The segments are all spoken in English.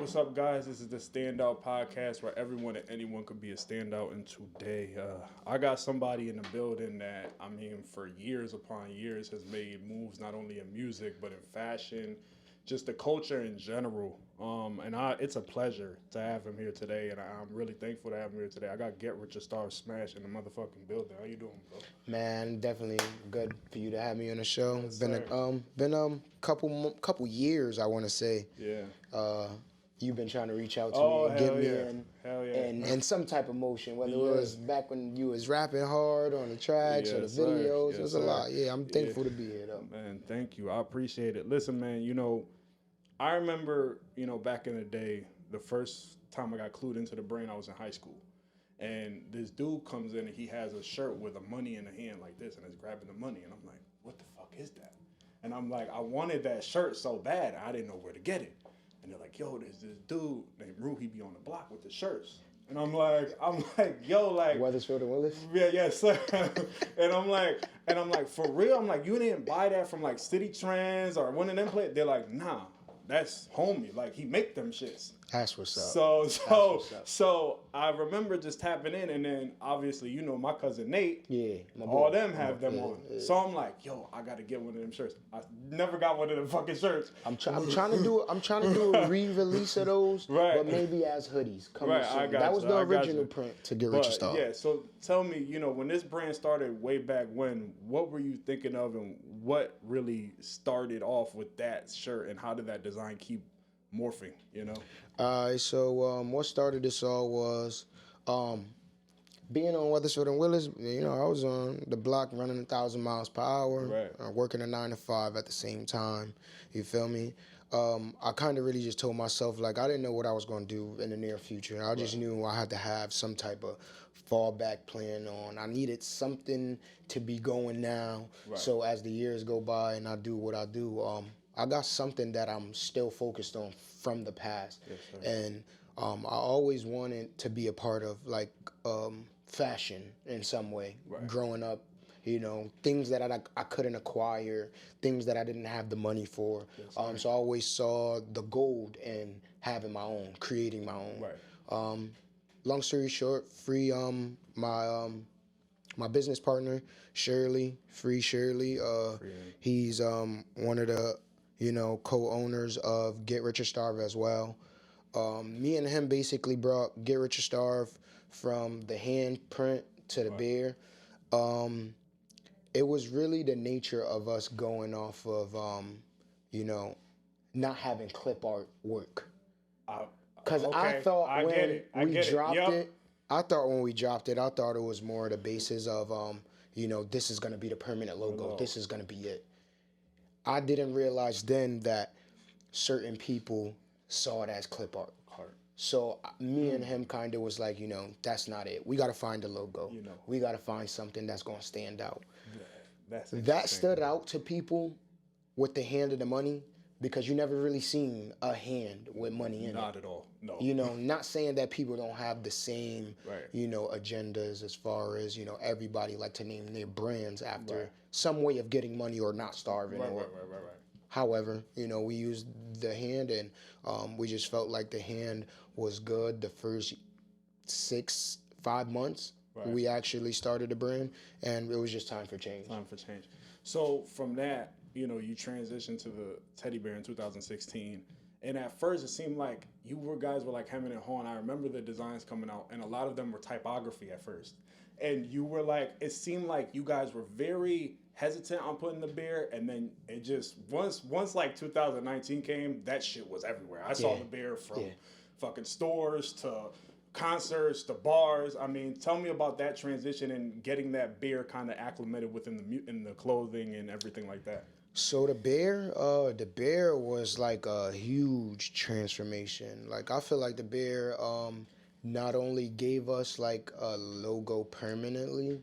What's up, guys? This is the Standout Podcast where everyone and anyone could be a standout. And today, I got somebody in the building that, I mean, for years upon years has made moves not only in music, but in fashion, just the culture in general. It's a pleasure to have him here today, and I'm really thankful to have him here today. I got Get Rich or Star Smash in the motherfucking building. How you doing, bro? Man, definitely good for you to have me on the show. Yes, Been couple years, I want to say. Yeah. You've been trying to reach out to Oh, me and get hell me yeah. Hell yeah. in some type of motion, whether it Yeah. was back when you was rapping hard on the tracks or the Yes, sir. videos. Yes, It was sir. a lot. Yeah, I'm thankful to be here, though. Man, thank you. I appreciate it. Listen, man, I remember, back in the day, the first time I got clued into the brand, I was in high school. And this dude comes in and he has a shirt with the money in the hand like this and is grabbing the money. And I'm like, what the fuck is that? And I'm like, I wanted that shirt so bad, I didn't know where to get it. And they're like, yo, there's this dude named Rue, he be on the block with the shirts. And I'm like, yo, like Weathersfield and Willis? Yeah, yes, sir. and I'm like, for real? I'm like, you didn't buy that from like City Trends or one of them places? They're like, nah, that's homie. Like he make them shits. That's what's up. So I remember just tapping in, and then obviously, my cousin Nate, my all boy. them have them on. Yeah. So I'm like, yo, I gotta get one of them shirts. I never got one of them fucking shirts. I'm trying to do a re-release of those, right. But maybe as hoodies. Right, I got that was the original print to Get Rich or Star. Yeah, so tell me, when this brand started way back when, what were you thinking of, and what really started off with that shirt, and how did that design keep morphing? So what started this all was being on Weathersfield and Willis. I was on the block running 1,000 miles per hour, right. Working a 9 to 5 at the same time. You feel me? I kind of really just told myself, like, I didn't know what I was going to do in the near future. I just knew I had to have some type of fallback plan on. I needed something to be going now. Right. So as the years go by and I do what I do, I got something that I'm still focused on from the past. Yes, sir. And I always wanted to be a part of like fashion in some way. Right. Growing up, things that I couldn't acquire, things that I didn't have the money for. Yes, so I always saw the gold in having my own, creating my own. Right. Long story short, my business partner, Shirley, he's one of the co-owners of Get Rich or Starve as well. Me and him basically brought Get Rich or Starve from the hand print to the beer. It was really the nature of us going off of, not having clip art work. Because I thought when we dropped it, I thought it was more the basis of, this is going to be the permanent logo. This is going to be it. I didn't realize then that certain people saw it as clip art. So me and him kind of was like, that's not it. We got to find a logo. We got to find something that's going to stand out. That stood out to people with the hand of the money because you never really seen a hand with money in it. Not at all. No. Not saying that people don't have the same, agendas as far as, everybody like to name their brands after some way of getting money or not starving. Right. However, we used the hand and we just felt like the hand was good the first 5 months. Right. We actually started the brand and it was just time for change. So from that, you transitioned to the teddy bear in 2016. And at first, it seemed like guys were like hemming and hawing. I remember the designs coming out, and a lot of them were typography at first. And you were like, it seemed like you guys were very hesitant on putting the bear, and then it just once like 2019 came, that shit was everywhere. I saw the bear from fucking stores to concerts to bars. I mean, tell me about that transition and getting that bear kind of acclimated within in the clothing and everything like that. So the bear was like a huge transformation. Like I feel like the bear not only gave us like a logo permanently,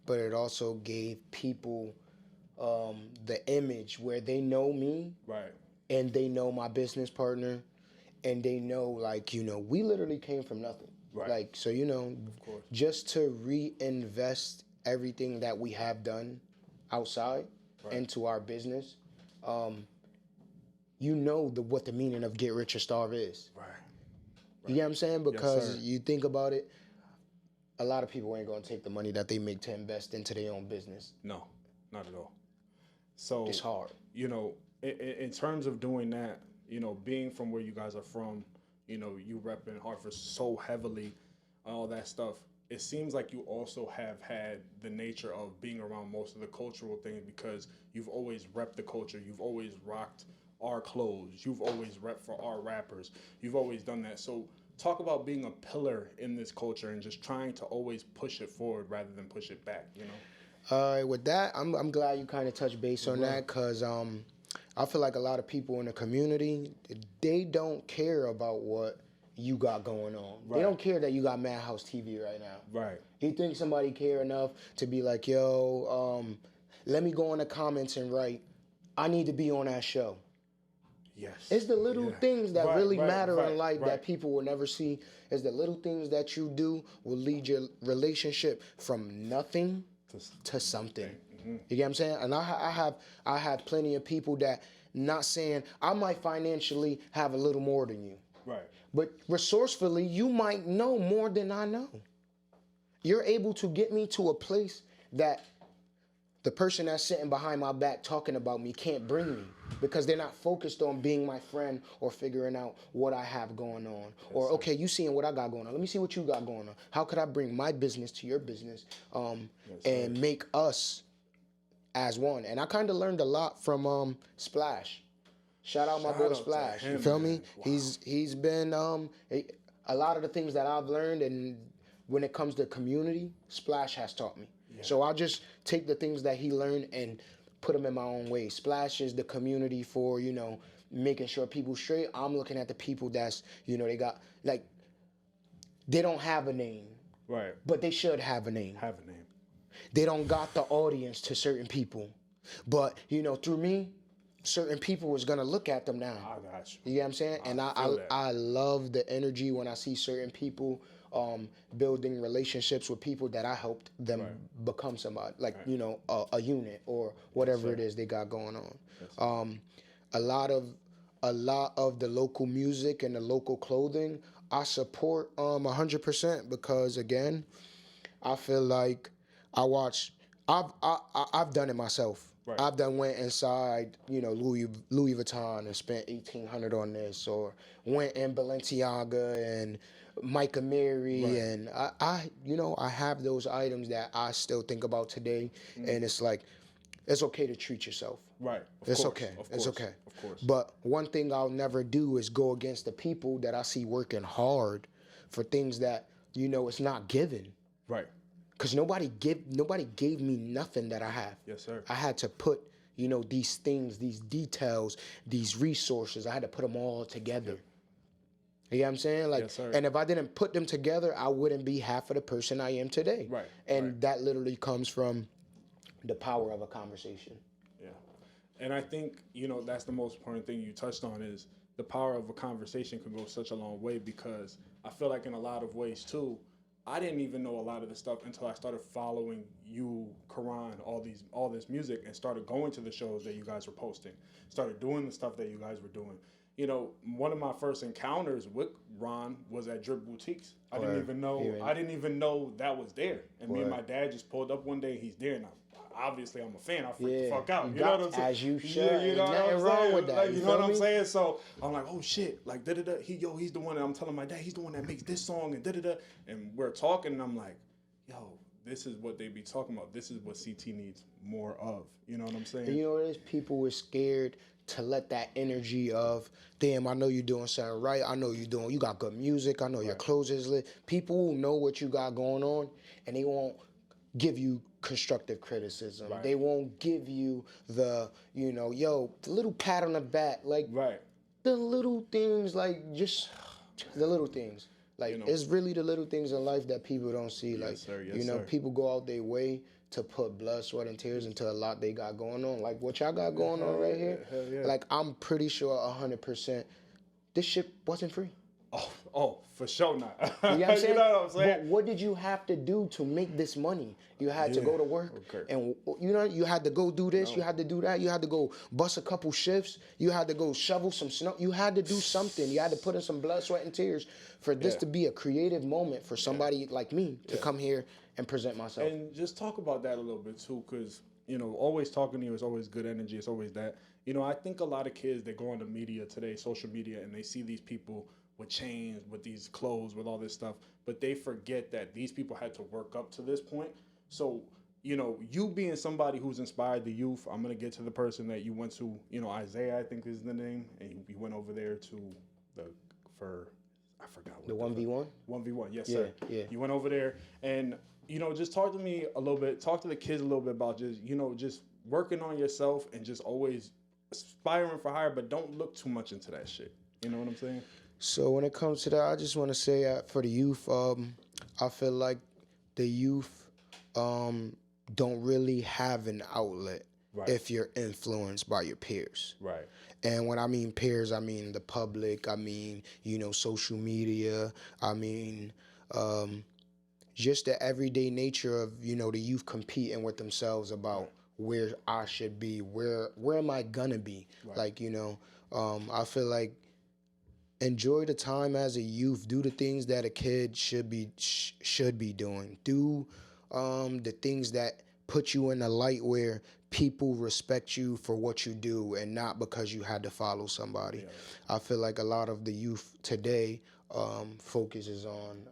but it also gave people the image where they know me, and they know my business partner, and they know like we literally came from nothing. Like so just to reinvest everything that we have done outside. Into our business, what the meaning of Get Rich or Starve is. You get what I'm saying? Because you think about it, a lot of people ain't gonna take the money that they make to invest into their own business. No, not at all. So it's hard. You know, in terms of doing that, you know, being from where you guys are from, you know, you repping Hartford so heavily, all that stuff. It seems like you also have had the nature of being around most of the cultural things because you've always repped the culture. You've always rocked our clothes. You've always repped for our rappers. You've always done that. So talk about being a pillar in this culture and just trying to always push it forward rather than push it back, you know? With that, I'm glad you kind of touched base on that because I feel like a lot of people in the community, they don't care about what you got going on. Right. They don't care that you got Madhouse TV right now. Right. You think somebody care enough to be like, yo, let me go in the comments and write, I need to be on that show. Yes. It's the little things that really matter in life that people will never see. It's the little things that you do will lead your relationship from nothing to something. Mm-hmm. You get what I'm saying? And I have plenty of people that, not saying I might financially have a little more than you. Right. But resourcefully, you might know more than I know. You're able to get me to a place that the person that's sitting behind my back talking about me can't bring me because they're not focused on being my friend or figuring out what I have going on. Or, okay, you seeing what I got going on. Let me see what you got going on. How could I bring my business to your business and make us as one? And I kind of learned a lot from Splash. Shout out my boy Splash. You feel me? Wow. He's been a lot of the things that I've learned, and when it comes to community, Splash has taught me. Yeah. So I just take the things that he learned and put them in my own way. Splash is the community for, you know, making sure people straight. I'm looking at the people that's, you know, they got like they don't have a name. Right. But they should have a name. Have a name. They don't got the audience to certain people. But, you know, through me, certain people is gonna look at them now. I got you. You get what I'm saying? And I love the energy when I see certain people building relationships with people that I helped them become somebody, like you know, a unit or whatever it is they got going on. A lot of the local music and the local clothing I support 100% because again, I feel like I've done it myself. Right. I've went inside, you know, Louis Vuitton and spent $1,800 on this, or went in Balenciaga and Micah Mary, and I have those items that I still think about today, and it's like, it's okay to treat yourself. Right. It's okay. It's okay. Of course. But one thing I'll never do is go against the people that I see working hard for things that, you know, it's not given. Right. Because nobody gave me nothing that I have. Yes, sir. I had to put, you know, these things, these details, these resources, I had to put them all together. Yep. You know what I'm saying? Like, yes, sir. And if I didn't put them together, I wouldn't be half of the person I am today. Right. And that literally comes from the power of a conversation. Yeah. And I think, you know, that's the most important thing you touched on is the power of a conversation can go such a long way, because I feel like in a lot of ways too, I didn't even know a lot of this stuff until I started following you, Karan, all this music, and started going to the shows that you guys were posting, started doing the stuff that you guys were doing. You know, one of my first encounters with Ron was at Drip Boutiques. I didn't even know that was there. And me and my dad just pulled up one day. He's there, and obviously I'm a fan. I freaked the fuck out. You know what I'm saying? As you should. You know what I'm saying? With that. Like, you know what I'm saying? So I'm like, oh shit, like da-da-da. He's the one that I'm telling my dad, he's the one that makes this song and da-da-da. And we're talking, and I'm like, yo, this is what they be talking about. This is what CT needs more of. You know what I'm saying? And you know what it is? People were scared to let that energy of, damn, I know you're doing something right. I know you got good music. I know your clothes is lit. People will know what you got going on, and they won't give you constructive criticism. Right. They won't give you the, you know, the little pat on the back. Like, the little things, like, just the little things. Like, you know, it's really the little things in life that people don't see. Yes, like, sir. Yes, you know, sir. people go out their way to put blood, sweat, and tears into a lot they got going on. Like what y'all got going on right here. Hell yeah. Like, I'm pretty sure 100% this shit wasn't free. Oh, for sure not. You know what I'm saying? You know what I'm saying? But what did you have to do to make this money? You had to go to work, and you had to go do this, you had to do that, you had to go bust a couple shifts, you had to go shovel some snow, you had to do something, you had to put in some blood, sweat, and tears for this to be a creative moment for somebody like me to come here and present myself. And just talk about that a little bit too, because always talking to you is always good energy. It's always that. I think a lot of kids, they go on the media today, social media, and they see these people with chains, with these clothes, with all this stuff, but they forget that these people had to work up to this point. So, you being somebody who's inspired the youth, I'm going to get to the person that you went to, Isaiah, I think is the name, and you went over there I forgot what the 1v1? 1v1, yes, sir. Yeah. You went over there, and, just talk to me a little bit, talk to the kids a little bit about just working on yourself and just always aspiring for higher, but don't look too much into that shit. You know what I'm saying? So when it comes to that, I just want to say for the youth, I feel like the youth don't really have an outlet if you're influenced by your peers. Right. And when I mean peers, I mean the public, I mean, social media, I mean just the everyday nature of, the youth competing with themselves about where I should be, where am I gonna be? Right. Like, I feel like enjoy the time as a youth. Do the things that a kid should be doing. Do the things that put you in a light where people respect you for what you do and not because you had to follow somebody. Yeah. I feel like a lot of the youth today focuses on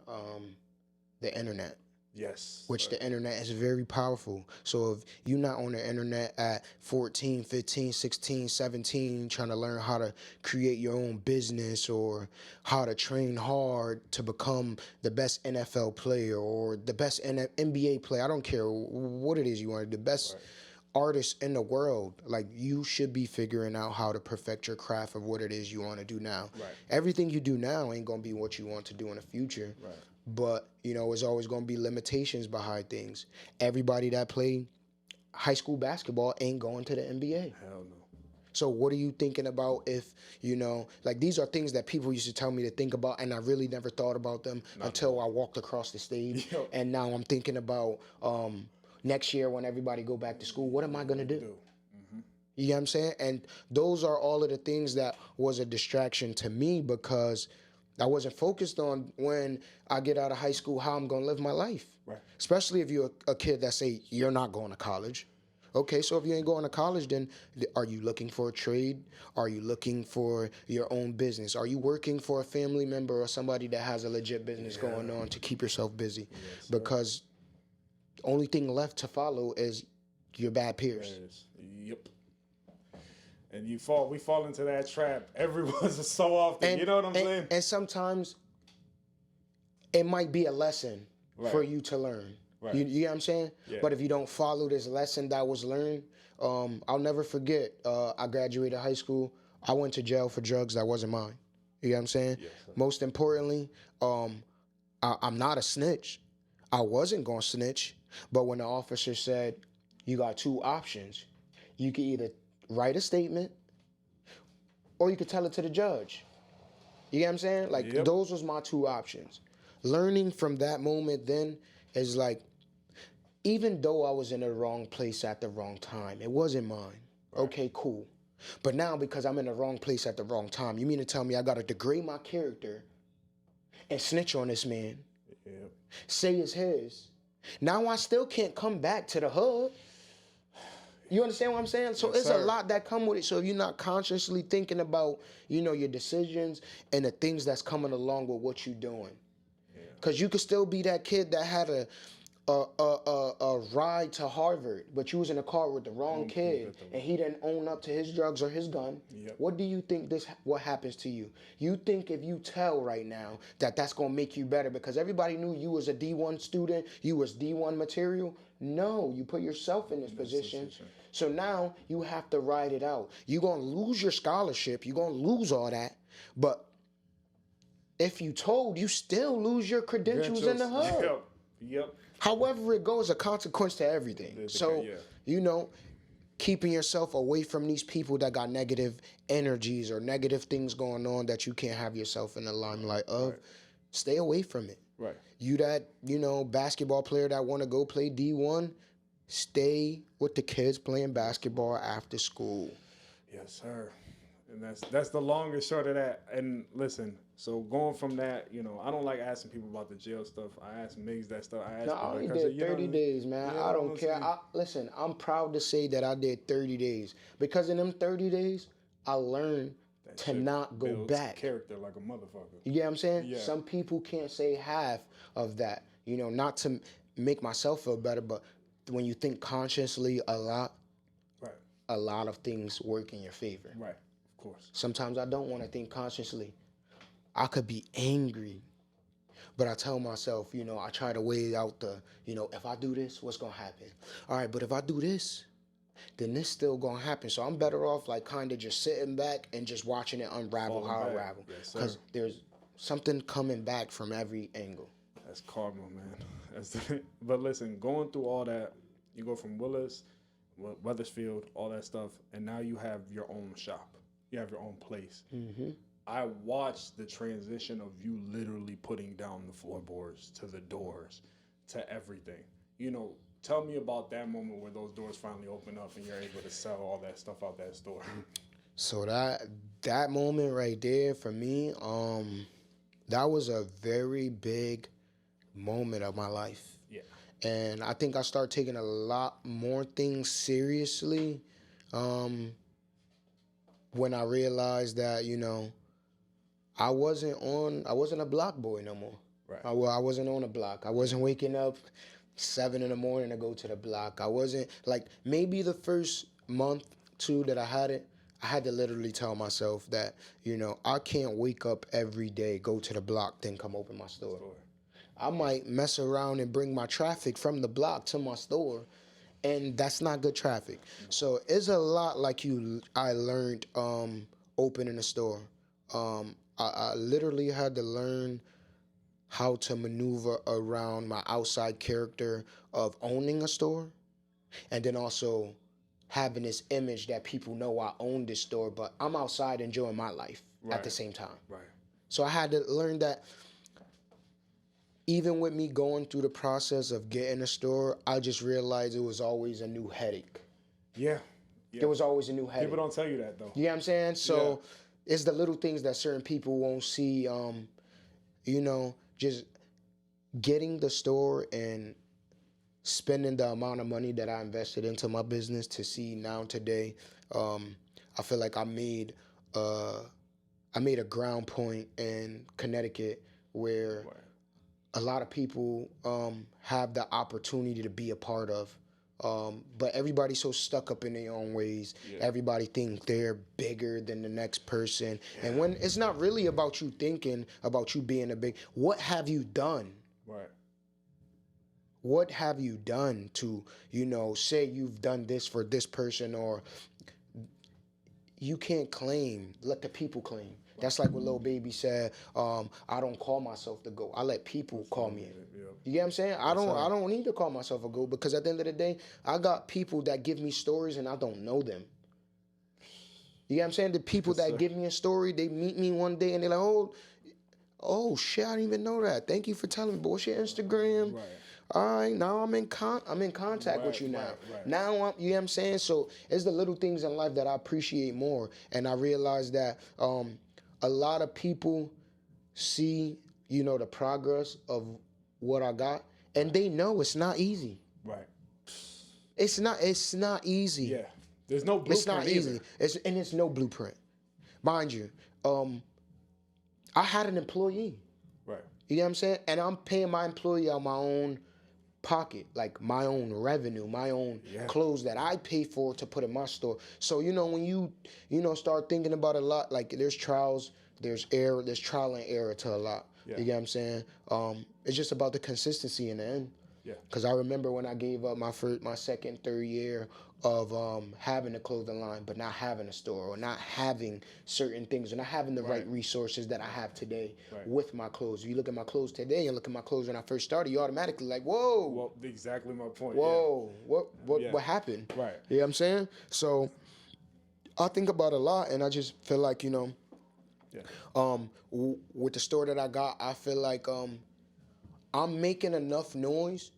the internet. Yes. Which the internet is very powerful. So if you're not on the internet at 14, 15, 16, 17, trying to learn how to create your own business or how to train hard to become the best NFL player or the best NBA player, I don't care what it is you want, the best artist in the world, like you should be figuring out how to perfect your craft of what it is you want to do now. Right. Everything you do now ain't going to be what you want to do in the future. Right. But, there's always going to be limitations behind things. Everybody that play high school basketball ain't going to the NBA. Hell no. So what are you thinking about if, like these are things that people used to tell me to think about, and I really never thought about them until I walked across the stage. Yo. And now I'm thinking about next year when everybody go back to school, what am I going to do? Mm-hmm. You know what I'm saying? And those are all of the things that was a distraction to me because I wasn't focused on when I get out of high school how I'm going to live my life. Right. Especially if you're a kid that say you're not going to college. Okay, so if you ain't going to college, then are you looking for a trade? Are you looking for your own business? Are you working for a family member or somebody that has a legit business going on to keep yourself busy? Yes, because the only thing left to follow is your bad peers. Yep. And we fall into that trap everyone's so often. You know what I'm saying? And sometimes it might be a lesson for you to learn. Right. You know what I'm saying? Yeah. But if you don't follow this lesson that was learned, I'll never forget. I graduated high school. I went to jail for drugs that wasn't mine. You know what I'm saying? Yes, most importantly, I'm not a snitch. I wasn't going to snitch. But when the officer said, you got two options, you can either write a statement, or you could tell it to the judge. You get what I'm saying? Like, those was my two options. Learning from that moment then is like, even though I was in the wrong place at the wrong time, it wasn't mine. Right. Okay, cool. But now because I'm in the wrong place at the wrong time, you mean to tell me I got to degrade my character and snitch on this man, say it's his. Now I still can't come back to the hood. You understand what I'm saying? So it's a lot that come with it. So if you're not consciously thinking about, your decisions and the things that's coming along with what you're doing. Because you could still be that kid that had a ride to Harvard, but you was in a car with the wrong kid, and he didn't own up to his drugs or his gun. Yep. What do you think what happens to you? You think if you tell right now that's going to make you better because everybody knew you was a D1 student, you was D1 material? No, you put yourself in this position. So now you have to ride it out. You're going to lose your scholarship. You're going to lose all that. But if you told, you still lose your credentials in the hood. Yep. However it goes, a consequence to everything. So, keeping yourself away from these people that got negative energies or negative things going on that you can't have yourself in the limelight of. Right. Stay away from it. Right. You that, basketball player that want to go play D1, stay with the kids playing basketball after school. Yes, sir. And that's the long and short of that. And listen, so going from that, I don't like asking people about the jail stuff. I ask Migs that stuff. I only did 30 days, man. I don't care. Listen, I'm proud to say that I did 30 days. Because in them 30 days, I learned to not go back. Character like a motherfucker. You get what I'm saying? Yeah. Some people can't say half of that. Not to make myself feel better, but when you think consciously a lot, right, a lot of things work in your favor. Right, of course. Sometimes I don't want to think consciously. I could be angry, but I tell myself, I try to weigh out the, if I do this, what's going to happen? All right, but if I do this, then this still going to happen. So I'm better off like kind of just sitting back and just watching it unravel unravel. Because there's something coming back from every angle. That's karma, man. But listen, going through all that, you go from Willis, Weathersfield, all that stuff, and now you have your own shop. You have your own place. Mm-hmm. I watched the transition of you literally putting down the floorboards to the doors to everything. Tell me about that moment where those doors finally open up and you're able to sell all that stuff out that store. So that moment right there for me, that was a very big moment of my life. Yeah. And I think I started taking a lot more things seriously when I realized that, I wasn't a block boy no more. Right. I wasn't on a block. I wasn't waking up 7 a.m. to go to the block. I wasn't, like, maybe the first month, 2 that I had it, I had to literally tell myself that, I can't wake up every day, go to the block, then come open my store. I might mess around and bring my traffic from the block to my store, and that's not good traffic. So it's a lot I learned opening a store. I literally had to learn how to maneuver around my outside character of owning a store, and then also having this image that people know I own this store, but I'm outside enjoying my life at the same time. Right. So I had to learn that even with me going through the process of getting a store, I just realized it was always a new headache. Yeah. It was always a new headache. People don't tell you that, though. You know what I'm saying? So it's the little things that certain people won't see, just getting the store and spending the amount of money that I invested into my business to see now today. I feel like I made a ground point in Connecticut where a lot of people have the opportunity to be a part of. But everybody's so stuck up in their own ways. Yeah. Everybody thinks they're bigger than the next person. Yeah. And when it's not really about you thinking about you being what have you done? Right. What have you done to, say you've done this for this person, or you can't claim, let the people claim. That's like what Lil Baby said, I don't call myself the GOAT. I let people call me it. You get what I'm saying? I don't need to call myself a GOAT, because at the end of the day, I got people that give me stories and I don't know them. You get what I'm saying? The people that give me a story, they meet me one day and they're like, oh shit, I didn't even know that. Thank you for telling me. What's your Instagram? Right. All right, now I'm in contact with you now. Right. Now you know what I'm saying? So it's the little things in life that I appreciate more. And I realize that a lot of people see, the progress of what I got, and they know it's not easy. Right. It's not easy. Yeah. There's no blueprint. It's not easy. It's no blueprint. Mind you, I had an employee. Right. You know what I'm saying? And I'm paying my employee out my own pocket, like my own revenue, my own clothes that I pay for to put in my store. So, when you start thinking about a lot, like there's trials, there's error, there's trial and error to a lot. Yeah. You get what I'm saying? It's just about the consistency in the end. Yeah. Because I remember when I gave up my second, third year of having a clothing line, but not having a store or not having certain things or not having the right resources that I have today with my clothes. You look at my clothes today and look at my clothes when I first started, you automatically like, whoa. Well, exactly my point. Whoa, what happened? Right. You know what I'm saying? So I think about it a lot, and I just feel like, you know, with the store that I got, I feel like I'm making enough noise,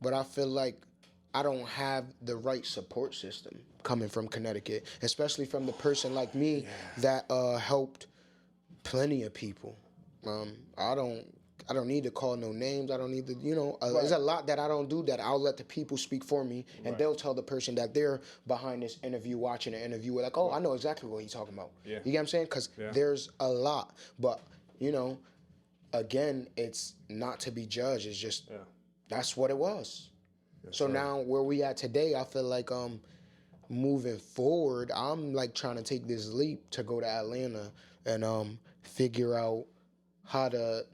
but I feel like I don't have the right support system coming from Connecticut, especially from the person like me that helped plenty of people. I don't need to call no names. I don't need to, you know, there's a lot that I don't do that I'll let the people speak for me, and they'll tell the person that they're behind this interview, watching the interview, like, oh, I know exactly what he's talking about. Yeah. You get what I'm saying? Because there's a lot. But, you know, again, it's not to be judged. It's just, that's what it was. Yes, so now where we at today, I feel like moving forward, I'm like trying to take this leap to go to Atlanta and figure out how to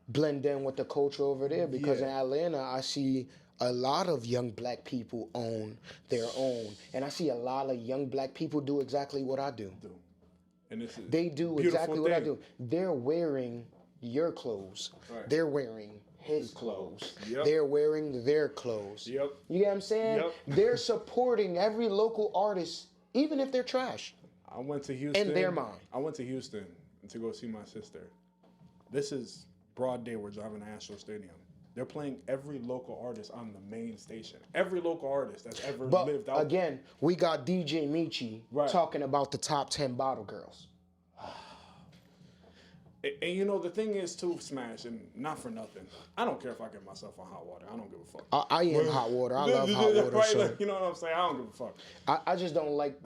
blend in with the culture over there, because in Atlanta I see a lot of young black people own their own, and I see a lot of young black people do exactly what I do. And this is they do exactly what I do. They're wearing your clothes. Right. They're wearing his clothes. Yep. They're wearing their clothes. Yep. You get what I'm saying? Yep. They're supporting every local artist, even if they're trash. I went to Houston. In their mind. I went to Houston to go see my sister. This is broad day. We're driving to Astro Stadium. They're playing every local artist on the main station. Every local artist that's ever lived out. Again, we got DJ Michi talking about the top 10 bottle girls. And you know, the thing is too, Smash, and not for nothing, I don't care if I get myself on hot water. I don't give a fuck. I am hot water. I love hot water. Right? So. You know what I'm saying? I don't give a fuck. I just don't like,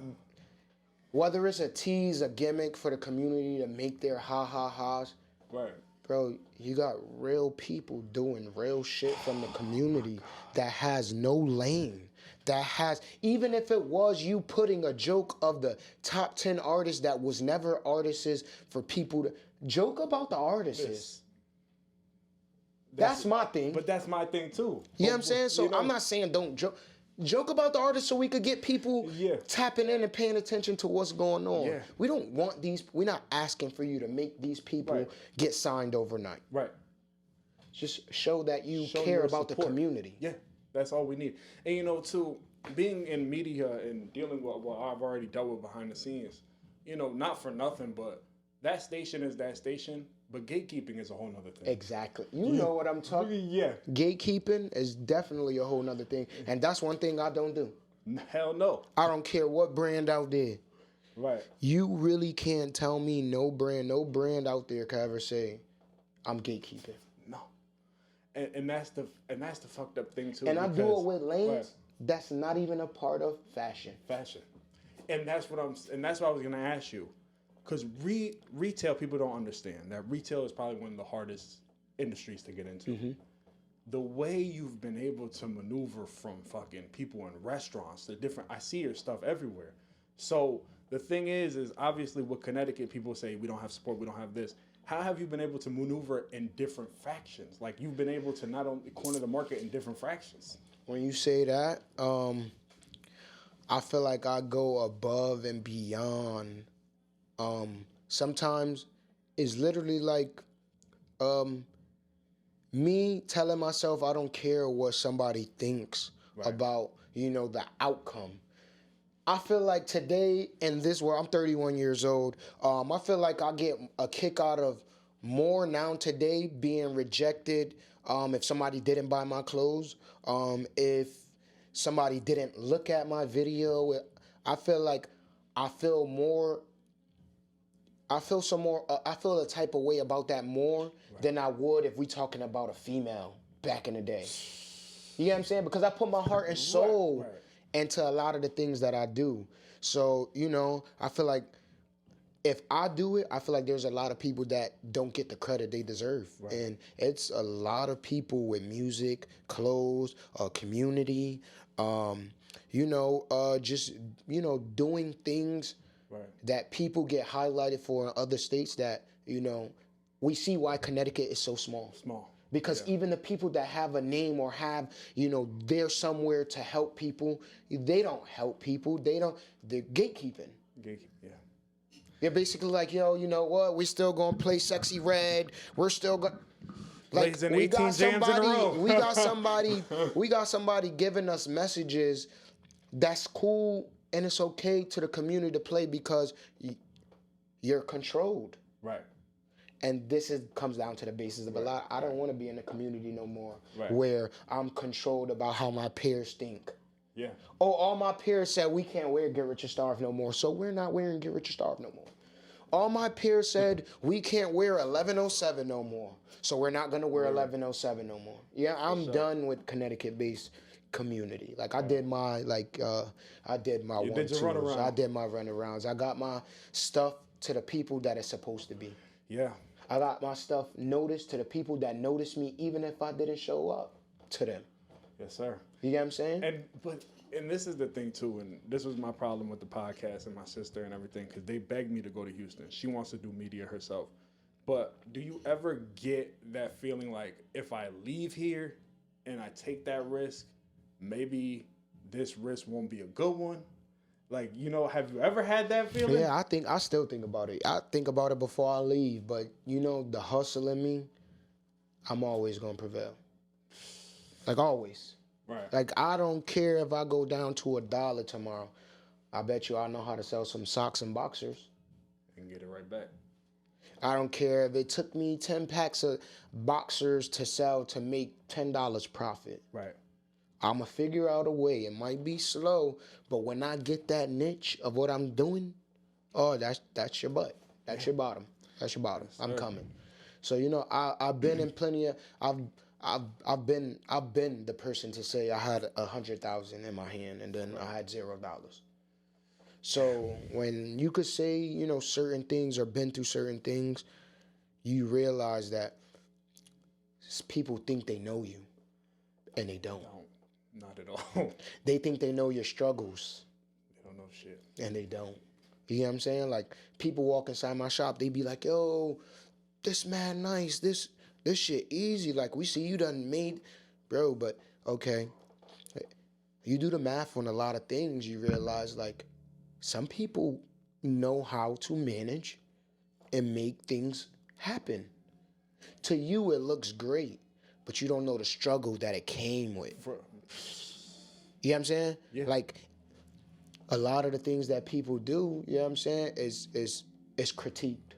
whether it's a tease, a gimmick for the community to make their ha-ha-ha's. Right. Bro, you got real people doing real shit from the community that has no lane. That has, even if it was you putting a joke of the top 10 artists that was never artists for people to joke about the artists. That's my thing. But that's my thing too. You know what I'm saying? So I'm not saying don't joke. Joke about the artists so we could get people tapping in and paying attention to what's going on. Yeah. We don't want we're not asking for you to make these people get signed overnight. Right. Just show that you care about the community. Yeah, that's all we need. And you know, too, being in media and dealing with what I've already dealt with behind the scenes, you know, not for nothing, but that station is that station, but gatekeeping is a whole nother thing. Exactly. You know what I'm talking. Yeah. Gatekeeping is definitely a whole nother thing. And that's one thing I don't do. Hell no. I don't care what brand out there. Right. You really can't tell me no brand out there can ever say, I'm gatekeeping. No. And that's the fucked up thing too. And I do it with lanes that's not even a part of fashion. And that's what I was gonna ask you. Because retail, people don't understand that retail is probably one of the hardest industries to get into. Mm-hmm. The way you've been able to maneuver from fucking people in restaurants to different, I see your stuff everywhere. So the thing is obviously with Connecticut, people say we don't have support, we don't have this. How have you been able to maneuver in different factions? Like you've been able to not only corner the market in different fractions. When you say that, I feel like I go above and beyond. Sometimes it's literally like me telling myself I don't care what somebody thinks about, you know, the outcome. I feel like today in this world, I'm 31 years old, I feel like I get a kick out of more now today being rejected if somebody didn't buy my clothes, if somebody didn't look at my video. I feel like I feel the type of way about that more than I would if we talking about a female back in the day. You know what I'm saying? Because I put my heart and soul into a lot of the things that I do. So, you know, I feel like if I do it, I feel like there's a lot of people that don't get the credit they deserve. Right. And it's a lot of people with music, clothes, community, just, you know, doing things that people get highlighted for in other states that, you know, we see why Connecticut is so small. Because even the people that have a name or have, they're somewhere to help people, they don't help people. They're gatekeeping. They're basically like, yo, you know what? We're still going to play Sexy Red. We're still going like we got somebody giving us messages that's cool and it's okay to the community to play because you're controlled. Right. And this comes down to the basis of a lot. I don't want to be in the community no more where I'm controlled about how my peers think. Yeah. Oh, all my peers said we can't wear Get Rich or Starve no more, so we're not wearing Get Rich or Starve no more. All my peers said we can't wear 1107 no more, so we're not going to wear 1107 no more. Yeah, I'm done with Connecticut-based community. Like I did my I did my one-twos. I did my runarounds. I got my stuff to the people that it's supposed to be. Yeah. I got my stuff noticed to the people that noticed me, even if I didn't show up to them. Yes, sir. You get what I'm saying? And this is the thing too, and this was my problem with the podcast and my sister and everything, because they begged me to go to Houston. She wants to do media herself. But do you ever get that feeling like if I leave here and I take that risk, maybe this risk won't be a good one? Like, have you ever had that feeling? Yeah, I still think about it. I think about it before I leave, but the hustle in me, I'm always going to prevail. Like always. Right. Like I don't care if I go down to $1 tomorrow. I bet you I know how to sell some socks and boxers. And get it right back. I don't care if it took me 10 packs of boxers to sell to make $10 profit. Right. I'm going to figure out a way. It might be slow, but when I get that niche of what I'm doing, oh, that's your butt. That's your bottom. That's your bottom. I'm coming. So, I've been in plenty of, I've been the person to say I had 100,000 in my hand and then I had $0. So when you could say, certain things or been through certain things, you realize that people think they know you and they don't. Not at all. They think they know your struggles. They don't know shit. And they don't. You know what I'm saying? Like, people walk inside my shop, they be like, yo, this man nice, this shit easy. Like, we see you done made, bro, but, okay. You do the math on a lot of things, you realize, like, some people know how to manage and make things happen. To you, it looks great, but you don't know the struggle that it came with. You know what I'm saying? Yeah. Like, a lot of the things that people do, you know what I'm saying, is critiqued.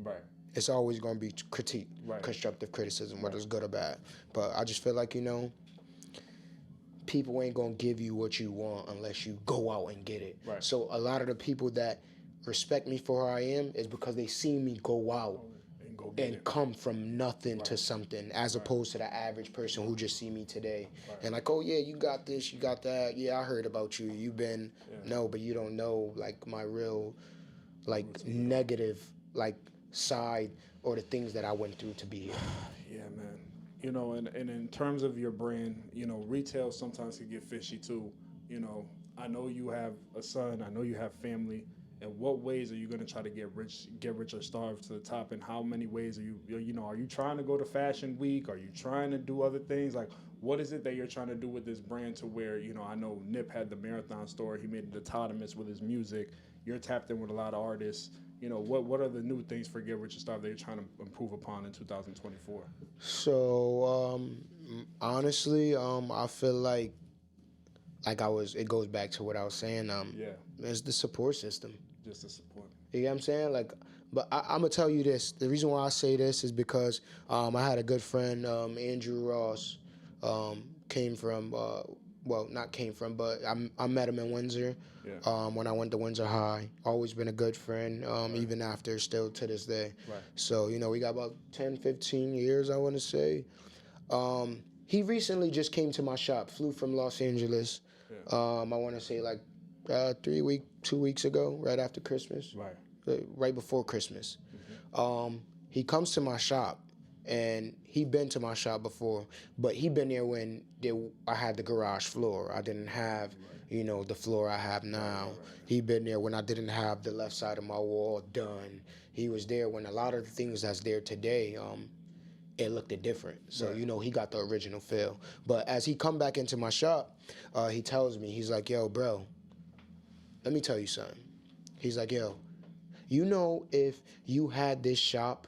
Right. It's always going to be critiqued, right. Constructive criticism, whether it's good or bad. But I just feel like, people ain't going to give you what you want unless you go out and get it. Right. So a lot of the people that respect me for who I am is because they see me go out and come from nothing to something, as opposed to the average person who just see me today and like, oh yeah, you got this, you got that. Yeah, I heard about you. You've been no, but you don't know like my real negative side or the things that I went through to be here. Yeah, man. And in terms of your brand, retail sometimes can get fishy too. I know you have a son. I know you have family. In what ways are you going to try to get rich or starve to the top? And how many ways are you trying to go to Fashion Week? Are you trying to do other things? Like, what is it that you're trying to do with this brand to where, I know Nip had the Marathon store. He made the autonomous with his music. You're tapped in with a lot of artists. What are the new things for Get Rich or Starve that you're trying to improve upon in 2024? So, honestly, I feel like it goes back to what I was saying. It's the support system. Just the support. You know what I'm saying? Like, but I'm gonna tell you this. The reason why I say this is because I had a good friend, Andrew Ross, came from. Not came from, but I met him in Windsor. Yeah. When I went to Windsor High. Always been a good friend, even after, still to this day. Right. So, we got about 10, 15 years, I want to say. He recently just came to my shop, flew from Los Angeles. Yeah. I want to say 2 weeks ago, right after Christmas. Right. Right before Christmas. Mm-hmm. He comes to my shop. And he been to my shop before, but he been there when I had the garage floor. I didn't have, the floor I have now. Right. He been there when I didn't have the left side of my wall done. He was there when a lot of the things that's there today, it looked different. So, you know, he got the original feel. But as he come back into my shop, he tells me, he's like, yo, bro, let me tell you something. He's like, yo, you know, if you had this shop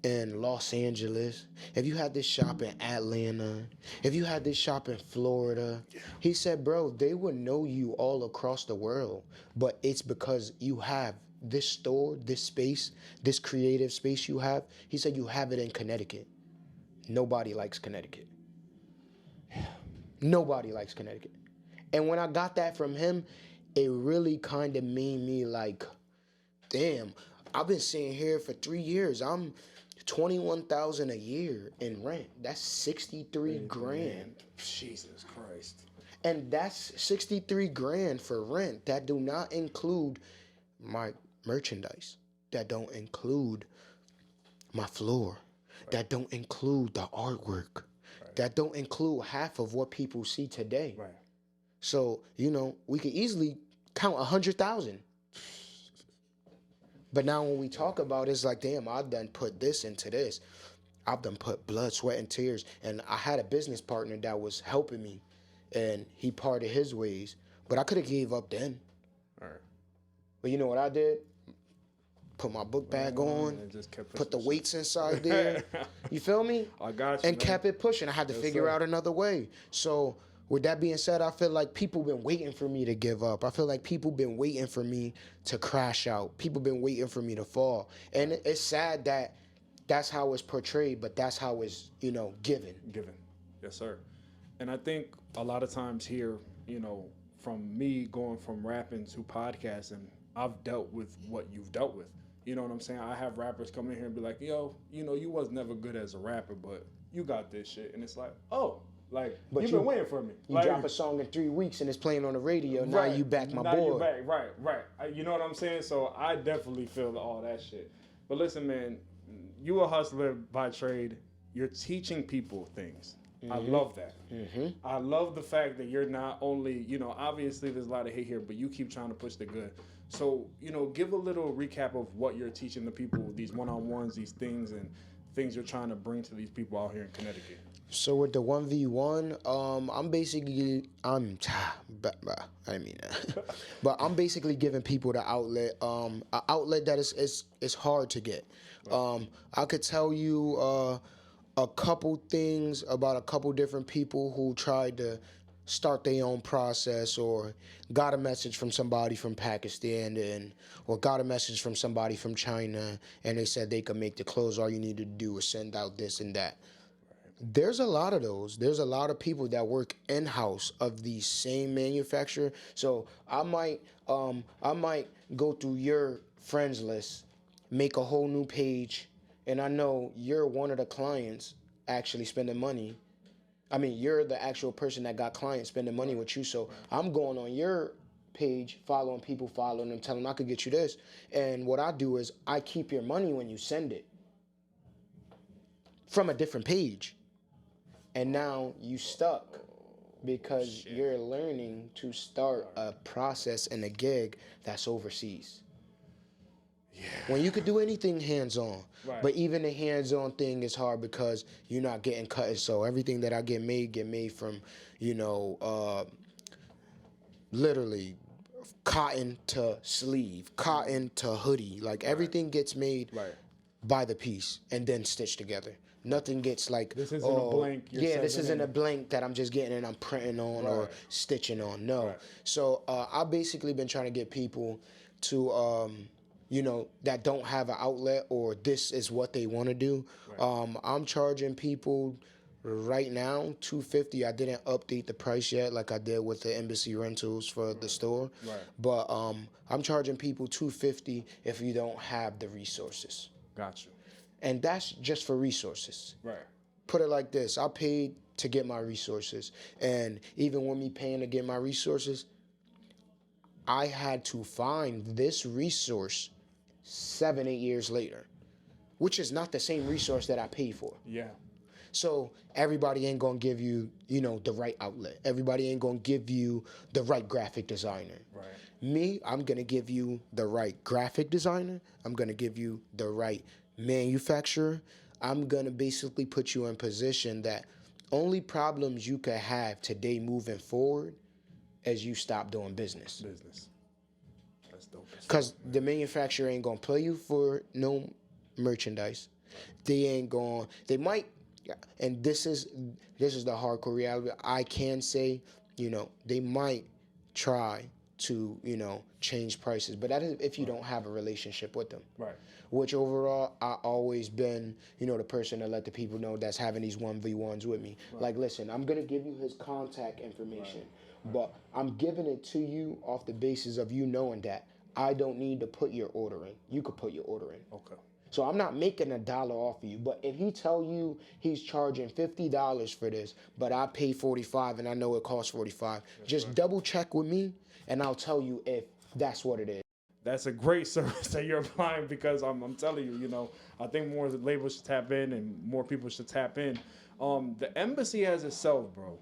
in Los Angeles, if you had this shop in Atlanta, if you had this shop in Florida, he said, bro, they would know you all across the world. But it's because you have this store, this space, this creative space you have. He said you have it in Connecticut. Nobody likes Connecticut. Nobody likes Connecticut. And when I got that from him, it really kind of made me like, damn, I've been sitting here for 3 years. I'm $21,000 a year in rent. That's 63 grand. Jesus Christ. And that's 63 grand for rent. That do not include my merchandise. That don't include my floor. That don't include the artwork. That don't include half of what people see today. Right. So, you know, we could easily count 100,000. But now when we talk about it, it's like, damn, I've done put this into this. I've done put blood, sweat, and tears. And I had a business partner that was helping me, and he parted his ways. But I could have gave up then. All right. But you know what I did? Put my book bag on, put the weights inside there. You feel me? I got you, and kept it pushing. I had to figure out another way. So with that being said, I feel like people been waiting for me to give up. I feel like people been waiting for me to crash out. People been waiting for me to fall. And it's sad that that's how it's portrayed, but that's how it's, you know, given. Given. Yes, sir. And I think a lot of times here, you know, from me going from rapping to podcasting, I've dealt with what you've dealt with. You know what I'm saying? I have rappers come in here and be like, yo, you know, you was never good as a rapper, but you got this shit. And it's like, oh, like, but you've been waiting for me. You like, drop a song in 3 weeks and it's playing on the radio. Now you back my boy. Now you back, right. You know what I'm saying? So I definitely feel all that shit. But listen, man, you a hustler by trade. You're teaching people things. Mm-hmm. I love that. Mm-hmm. I love the fact that you're not only, you know, obviously there's a lot of hate here, but you keep trying to push the good. So, you know, give a little recap of what you're teaching the people, these one-on-ones, these things, and things you're trying to bring to these people out here in Connecticut. So with the 1v1, I didn't mean that. But I'm basically giving people the outlet, an outlet that is hard to get. I could tell you a couple things about a couple different people who tried to start their own process or got a message from somebody from Pakistan or got a message from somebody from China and they said they could make the clothes. All you need to do is send out this and that. There's a lot of those. There's a lot of people that work in-house of the same manufacturer. So I might go through your friends list, make a whole new page, and I know you're one of the clients actually spending money. I mean, you're the actual person that got clients spending money with you. So I'm going on your page, following people, following them, telling them I could get you this. And what I do is I keep your money when you send it from a different page. And now you stuck because you're learning to start a process and a gig that's overseas. Yeah. When you could do anything hands-on. Right. But even the hands-on thing is hard because you're not getting cut. So everything that I get made from, you know, literally cotton to sleeve, cotton to hoodie. Like everything gets made by the piece and then stitched together. Nothing gets like, this isn't a blank. This isn't a blank that I'm just getting and I'm printing on or stitching on. No. So I've basically been trying to get people to, you know, that don't have an outlet or this is what they want to do. I'm charging people right now $250. I didn't update the price yet like I did with the embassy rentals for the store. But I'm charging people $250 if you don't have the resources. Gotcha. And that's just for resources. Put it like this. I paid to get my resources. And even with me paying to get my resources, I had to find this resource 7-8 years later, which is not the same resource that I paid for. Yeah. So everybody ain't gonna give you, you know, the right outlet. Everybody ain't gonna give you the right graphic designer. Me, I'm gonna give you the right graphic designer. I'm gonna give you the right manufacturer. I'm going to basically put you in position that only problems you could have today moving forward as you stop doing business. That's dope. Because the manufacturer ain't going to play you for no merchandise. They might, and this is the hardcore reality. I can say, they might try to, change prices, but that is if you don't have a relationship with them. Right. Which overall, I always been, the person to let the people know that's having these 1v1s with me. Right. Like, listen, I'm going to give you his contact information, but I'm giving it to you off the basis of you knowing that I don't need to put your order in. You could put your order in. Okay. So I'm not making $1 off of you, but if he tell you he's charging $50 for this, but I pay $45 and I know it costs $45, just double check with me and I'll tell you if that's what it is. That's a great service that you're applying, because I'm telling you, I think more labels should tap in and more people should tap in. The embassy as itself, bro,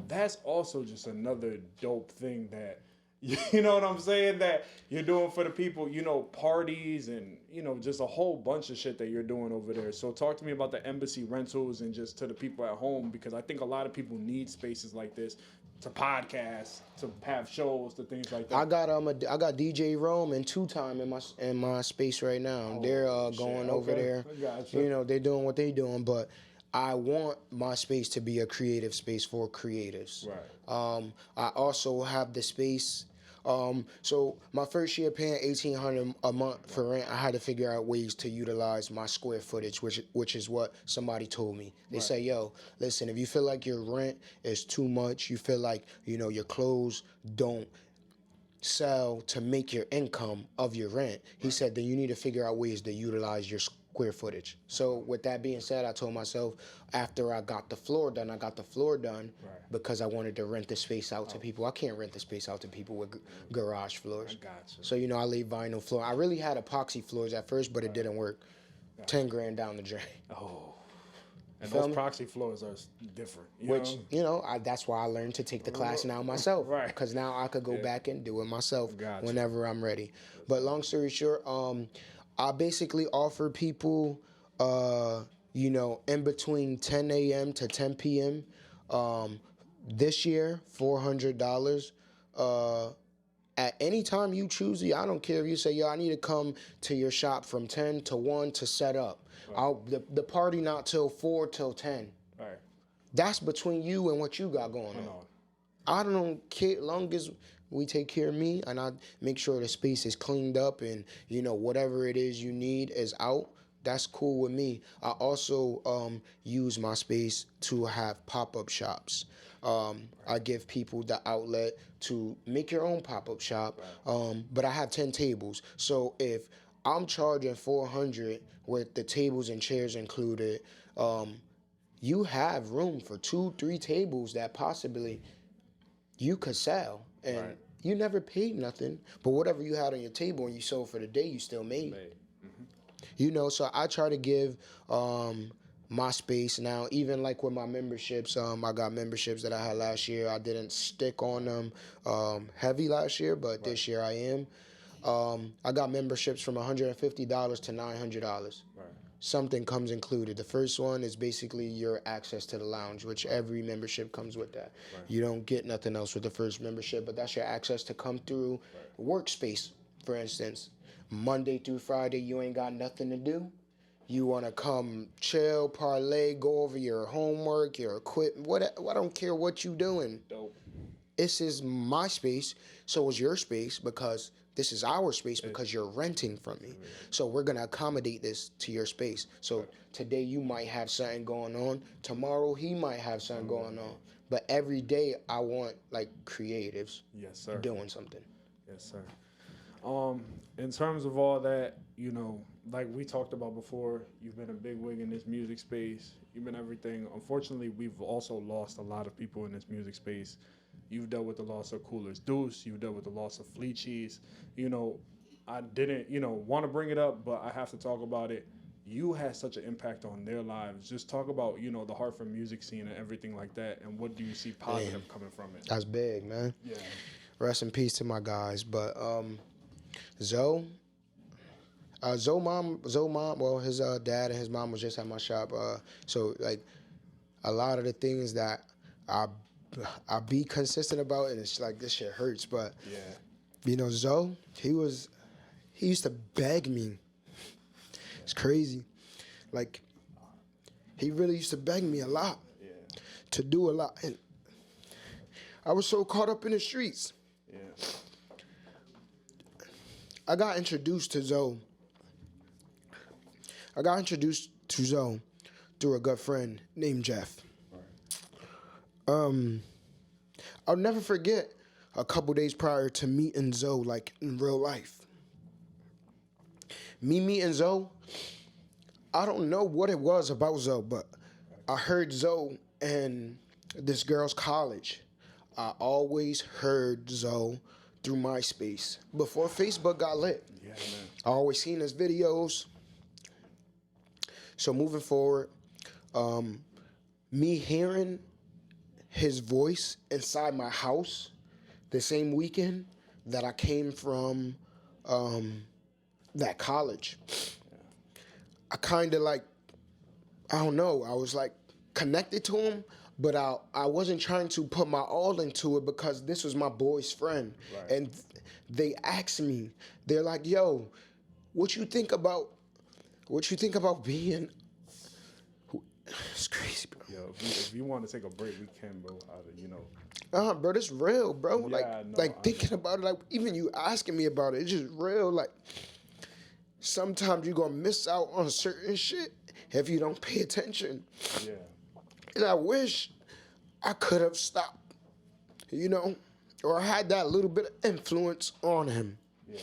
that's also just another dope thing that, you know what I'm saying, that you're doing for the people, parties and, just a whole bunch of shit that you're doing over there. So talk to me about the embassy rentals and just to the people at home, because I think a lot of people need spaces like this to podcast, to have shows, to things like that. I got DJ Rome and Two Time in my space right now. They're going over there. Gotcha. They're doing what they're doing, but I want my space to be a creative space for creatives. Right. I also have the space. So my first year paying $1,800 a month for rent, I had to figure out ways to utilize my square footage, which is what somebody told me. They say, yo, listen, if you feel like your rent is too much, you feel like, your clothes don't sell to make your income of your rent, he said, then you need to figure out ways to utilize your square footage. So with that being said, I told myself after I got the floor done because I wanted to rent the space out to people. I can't rent the space out to people with garage floors. I gotcha. So, I laid vinyl floor. I really had epoxy floors at first, but it didn't work. Gotcha. $10,000 down the drain. Oh. And those proxy floors are different. That's why I learned to take the class now myself. Right. Because now I could go back and do it myself whenever I'm ready. But long story short, I basically offer people, in between 10 a.m. to 10 p.m. This year, $400. At any time you choose, I don't care if you say, yo, I need to come to your shop from 10 to 1 to set up. Right. The party not till 4 till 10. Right. That's between you and what you got going on. I don't care, long as we take care of me and I make sure the space is cleaned up and, whatever it is you need is out. That's cool with me. I also use my space to have pop-up shops. I give people the outlet to make your own pop-up shop, but I have 10 tables. So if I'm charging $400 with the tables and chairs included, you have room for 2-3 tables that possibly you could sell. And you never paid nothing, but whatever you had on your table and you sold for the day, you still made. So I try to give my space now, even like with my memberships. I got memberships that I had last year. I didn't stick on them heavy last year, but this year I am. I got memberships from $150 to $900. Something comes included. The first one is basically your access to the lounge, which every membership comes with that. You don't get nothing else with the first membership, but that's your access to come through workspace, for instance. Monday through Friday, you ain't got nothing to do. You want to come chill, parlay, go over your homework, your equipment. I don't care what you doing. Dope. This is my space, so is your space, because this is our space because you're renting from me. So we're going to accommodate this to your space. So today you might have something going on. Tomorrow he might have something going on. But every day I want like creatives doing something. Yes, sir. In terms of all that, like we talked about before, you've been a big wig in this music space. You've been everything. Unfortunately, we've also lost a lot of people in this music space. You've dealt with the loss of Cooler's Deuce. You've dealt with the loss of Flea Cheese. I didn't, want to bring it up, but I have to talk about it. You had such an impact on their lives. Just talk about, the Hartford music scene and everything like that, and what do you see positive coming from it? That's big, man. Yeah. Rest in peace to my guys. But Zoe, Zoe mom, well, his dad and his mom was just at my shop. So like a lot of the things that I be consistent about, and it's like this shit hurts, but yeah, you know, Zoe, he used to beg me. It's crazy. Like he really used to beg me a lot to do a lot, and I was so caught up in the streets. Yeah. I got introduced to Zoe. Through a good friend named Jeff. Right. I'll never forget a couple days prior to meeting Zoe, like in real life. Me meeting Zoe, I don't know what it was about Zoe, but I heard Zoe in this girl's college. I always heard Zoe through MySpace before Facebook got lit. Yeah, man. I always seen his videos. So moving forward, me hearing his voice inside my house the same weekend that I came from that college, I kind of like, I don't know, I was like connected to him, but I wasn't trying to put my all into it because this was my boy's friend. Right. And they asked me, they're like, yo, what you think about being... It's crazy, bro. Yo, if you want to take a break, we can, bro. You know. Bro, this real, bro. Yeah, Thinking about it, like even you asking me about it, it's just real. Like sometimes you're gonna miss out on certain shit if you don't pay attention. Yeah. And I wish I could have stopped, you know, or I had that little bit of influence on him. Yeah.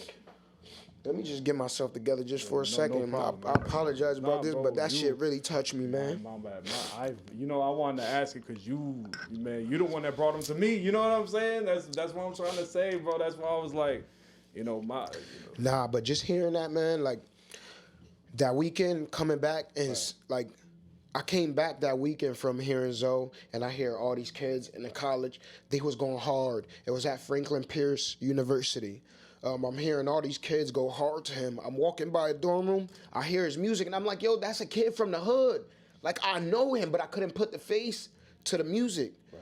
Let me just get myself together just for a second. No problem, I apologize about this, bro, but that shit really touched me, man. My bad. I wanted to ask it because you the one that brought him to me. You know what I'm saying? That's what I'm trying to say, bro. That's why I was like, Nah, but just hearing that, man, like that weekend coming back and like I came back that weekend from hearing Zoe, and I hear all these kids in the college. They was going hard. It was at Franklin Pierce University. I'm hearing all these kids go hard to him. I'm walking by a dorm room. I hear his music, and I'm like, yo, that's a kid from the hood. Like, I know him, but I couldn't put the face to the music. Right.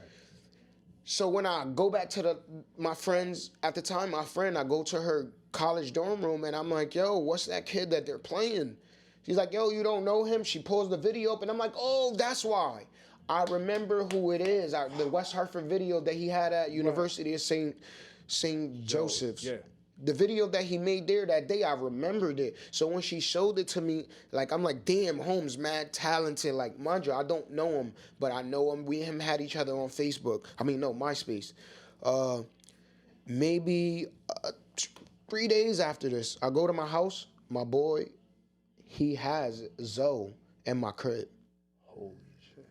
So when I go back to my friends, at the time, I go to her college dorm room, and I'm like, yo, what's that kid that they're playing? She's like, yo, you don't know him? She pulls the video up, and I'm like, oh, that's why. I remember who it is. The West Hartford video that he had at University of St. Joseph's. Yeah. The video that he made there that day, I remembered it. So when she showed it to me, like, I'm like, damn, Holmes, mad talented. Like, mind you, I don't know him, but I know him. We had each other on Facebook. MySpace. Maybe 3 days after this, I go to my house. My boy, he has Zoe in my crib. Holy shit.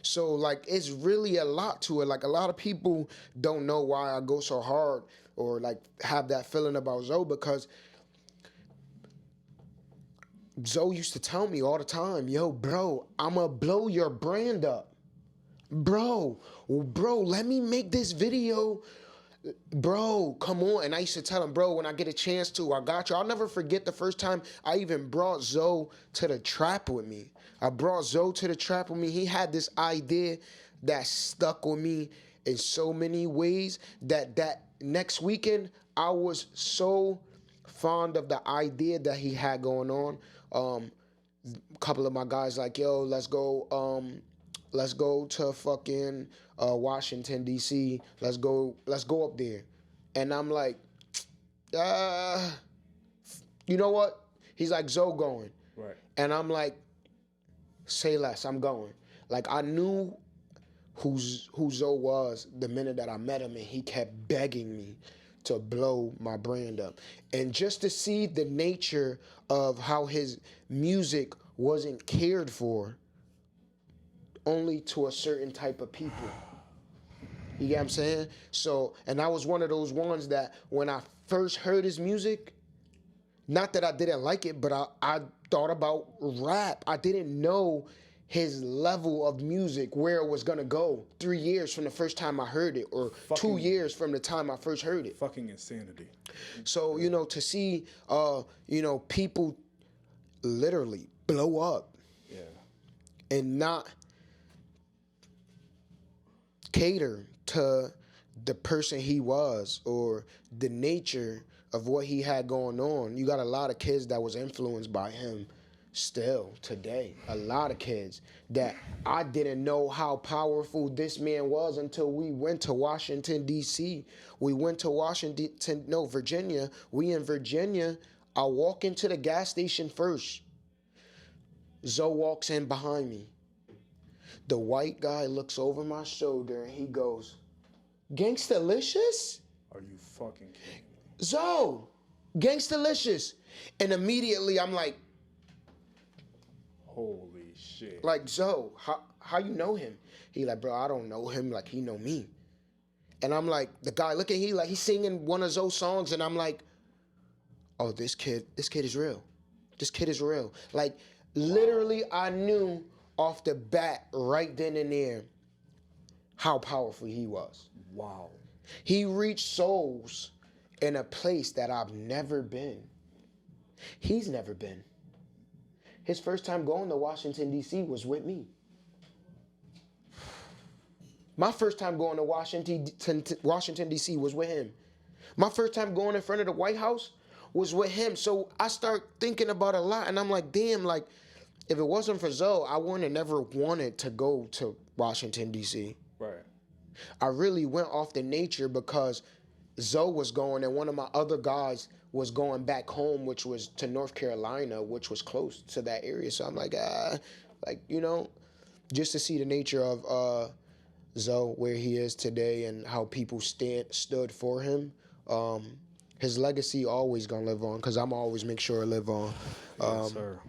So, like, it's really a lot to it. Like, a lot of people don't know why I go so hard or like have that feeling about Zoe, because Zoe used to tell me all the time, yo, bro, I'ma blow your brand up. Bro, let me make this video. Bro, come on. And I used to tell him, bro, when I get a chance to, I got you. I'll never forget the first time I even brought Zoe to the trap with me. He had this idea that stuck with me in so many ways that next weekend, I was so fond of the idea that he had going on. A couple of my guys like, yo, let's go to fucking Washington, D.C. Let's go up there. And I'm like, you know what? He's like, Zoe going. Right. And I'm like, say less, I'm going. Like, I knew who Zoe was the minute that I met him, and he kept begging me to blow my brand up. And just to see the nature of how his music wasn't cared for only to a certain type of people. You get what I'm saying? So, and I was one of those ones that when I first heard his music, not that I didn't like it, but I thought about rap. I didn't know his level of music, where it was gonna go 3 years from the first time I heard it, or 2 years from the time I first heard it. Fucking insanity. So, to see, people literally blow up. Yeah. And not cater to the person he was or the nature of what he had going on. You got a lot of kids that was influenced by him still today. A lot of kids that I didn't know how powerful this man was until we went to Washington, D.C. We went to Virginia. We in Virginia. I walk into the gas station first. Zoe walks in behind me. The white guy looks over my shoulder and he goes, "Gangstalicious?" Are you fucking kidding me? Zoe, Gangstalicious. And immediately I'm like, holy shit. Like, Zoe, how you know him? He like, bro, I don't know him. Like, he know me. And I'm like, the guy, look at he, like, he's singing one of Zoe's songs. And I'm like, oh, this kid is real. This kid is real. Like, literally, I knew off the bat, right then and there, how powerful he was. Wow. He reached souls in a place that I've never been. He's never been. His first time going to Washington, D.C. was with me. My first time going to Washington, D.C. was with him. My first time going in front of the White House was with him. So I start thinking about a lot, and I'm like, damn, like, if it wasn't for Zoe, I wouldn't have never wanted to go to Washington, D.C. Right. I really went off the nature because Zoe was going, and one of my other guys was going back home, which was to North Carolina, which was close to that area. So I'm like, just to see the nature of Zoe, where he is today, and how people stood for him. His legacy always gonna live on, because I'm always make sure it live on. Yes, sir.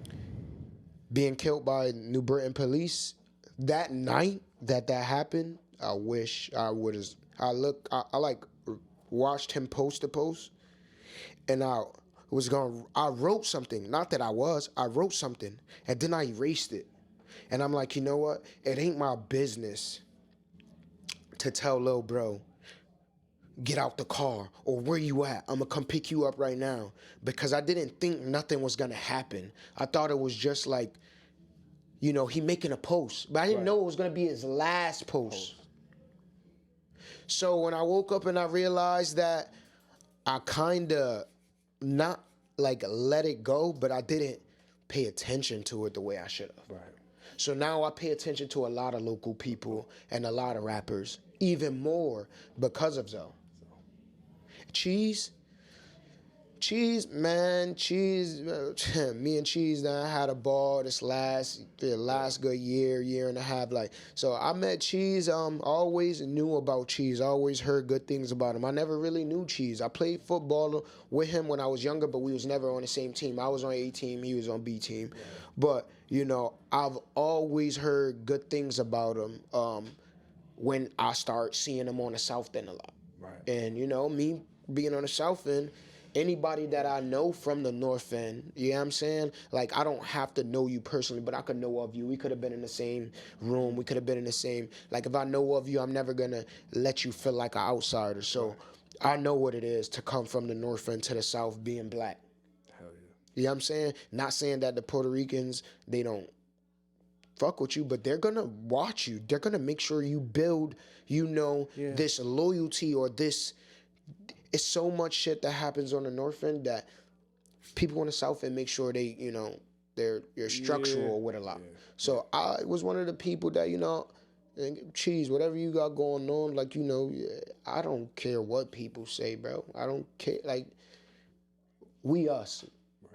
Being killed by New Britain police that night that happened, I wish I would have. I watched him post the post, and I wrote something. Not that I wrote something, and then I erased it. And I'm like, you know what? It ain't my business to tell lil bro, get out the car, or where you at? I'm gonna come pick you up right now. Because I didn't think nothing was gonna happen. I thought it was just like, he making a post. But I didn't know it was gonna be his last post. So when I woke up and I realized that I kinda not like let it go, but I didn't pay attention to it the way I should have. Right. So now I pay attention to a lot of local people and a lot of rappers, even more because of Zoe. Cheese, man, me and Cheese, I had a ball this last good year and a half. Like, so I met Cheese, always knew about Cheese, always heard good things about him. I never really knew Cheese. I played football with him when I was younger, but we was never on the same team. I was on A team, he was on B team. Yeah. But, I've always heard good things about him when I start seeing him on the South End a lot. Right. And, me being on the South End, anybody that I know from the North End, you know what I'm saying? Like, I don't have to know you personally, but I could know of you. We could have been in the same room. We could have been in the same, like, if I know of you, I'm never going to let you feel like an outsider. So I know what it is to come from the North End to the South being black. Hell yeah. You know what I'm saying? Not saying that the Puerto Ricans, they don't fuck with you, but they're going to watch you. They're going to make sure you build, this loyalty or this. It's so much shit that happens on the North End that people on the South End make sure they, they're structural with a lot. Yeah. So I was one of the people that, Cheese, whatever you got going on, like, I don't care what people say, bro. I don't care. Like, we us.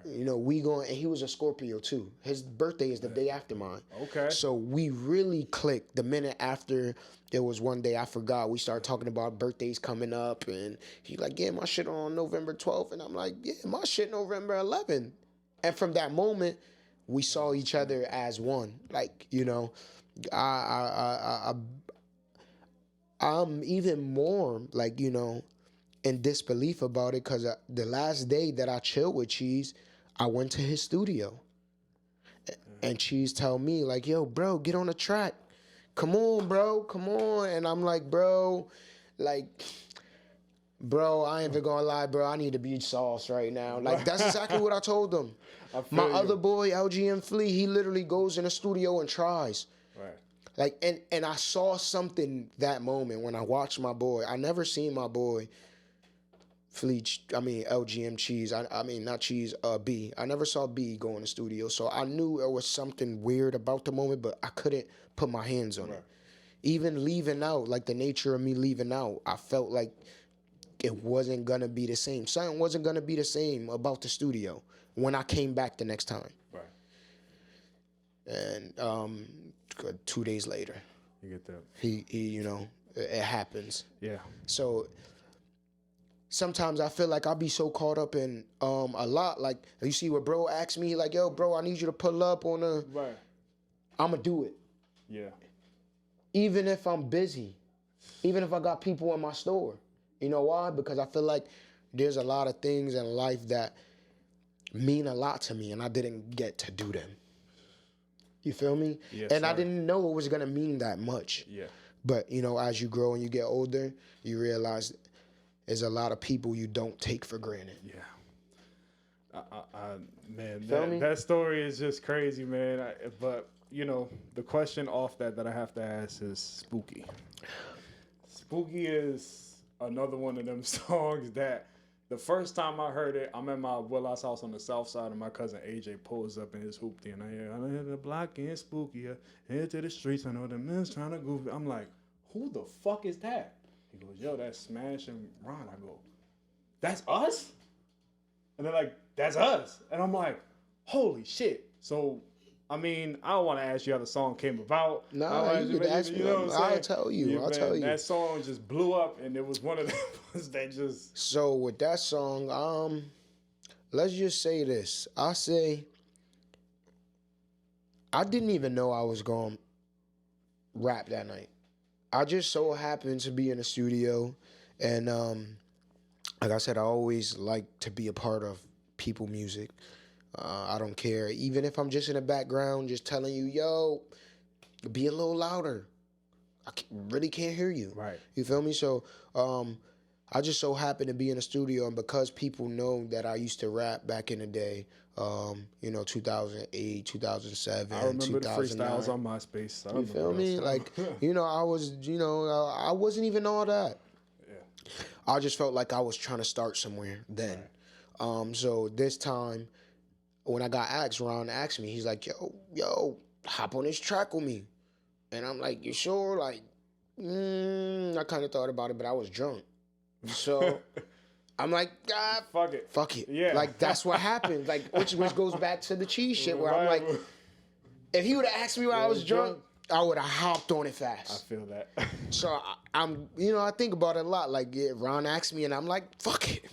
Right. We going, and he was a Scorpio too. His birthday is the day after mine. Okay. So we really clicked the minute after. There was one day I forgot. We started talking about birthdays coming up, and he like, yeah, my shit on November 12th, and I'm like, yeah, my shit November 11th. And from that moment, we saw each other as one. Like, I'm even more like, in disbelief about it, because the last day that I chilled with Cheese, I went to his studio. And Cheese tell me, like, yo, bro, get on the track. Come on, bro. Come on. And I'm like, bro, like, bro, I ain't even gonna lie, bro. I need to be sauce right now. Like, that's exactly what I told them. My other boy, LGM Flea, he literally goes in the studio and tries. Right. Like, and I saw something that moment when I watched my boy. I never seen my boy LGM Cheese. I mean, not Cheese, B. I never saw B go in the studio. So I knew there was something weird about the moment, but I couldn't put my hands on it. Even leaving out, like the nature of me leaving out, I felt like it wasn't going to be the same. Something wasn't going to be the same about the studio when I came back the next time. Right. And 2 days later, you get that. He you know, it happens. Yeah. So sometimes I feel like I'll be so caught up in a lot. Like, you see what bro asked me, like, yo, bro, I need you to pull up on a... Right. I'm going to do it. Yeah. Even if I'm busy. Even if I got people in my store. You know why? Because I feel like there's a lot of things in life that mean a lot to me, and I didn't get to do them. You feel me? Yes, and sir. I didn't know it was going to mean that much. Yeah. But, you know, as you grow and you get older, you realize there's a lot of people you don't take for granted. Yeah. Man, that story is just crazy, man. But, you know, the question off that I have to ask is Spooky. Spooky is another one of them songs that the first time I heard it, I'm at my Willis house on the south side, and my cousin AJ pulls up in his hoopty, and I hear the block getting spooky, head to the streets, I know the men's trying to goof. I'm like, who the fuck is that? He goes, yo, that's Smash and Ron. I go, that's us? And they're like, that's us. And I'm like, holy shit. So, I mean, I don't want to ask you how the song came about. No, you could ask me. You know what I'm saying? I'll tell you. I'll tell you. That song just blew up, and it was one of the ones that just... So, with that song, let's just say this. I didn't even know I was going to rap that night. I just so happened to be in the studio, and like I said, I always like to be a part of people music. I don't care. Even if I'm just in the background, just telling you, yo, be a little louder. Really can't hear you. Right. You feel me? So I just so happened to be in the studio, and because people know that I used to rap back in the day, 2008, 2007, I remember 2009. the freestyles on MySpace. You feel me? Like, I wasn't even all that. Yeah. I just felt like I was trying to start somewhere then. Right. So this time, when I got asked, Ron asked me, he's like, yo, hop on this track with me. And I'm like, you sure? Like, I kind of thought about it, but I was drunk. So I'm like, God, fuck it. Yeah. Like, that's what happened. Like, which goes back to the cheese shit, where I'm like, if he would have asked me when I was drunk, I would have hopped on it fast. I feel that. So I think about it a lot. Like, Ron asked me, and I'm like, fuck it.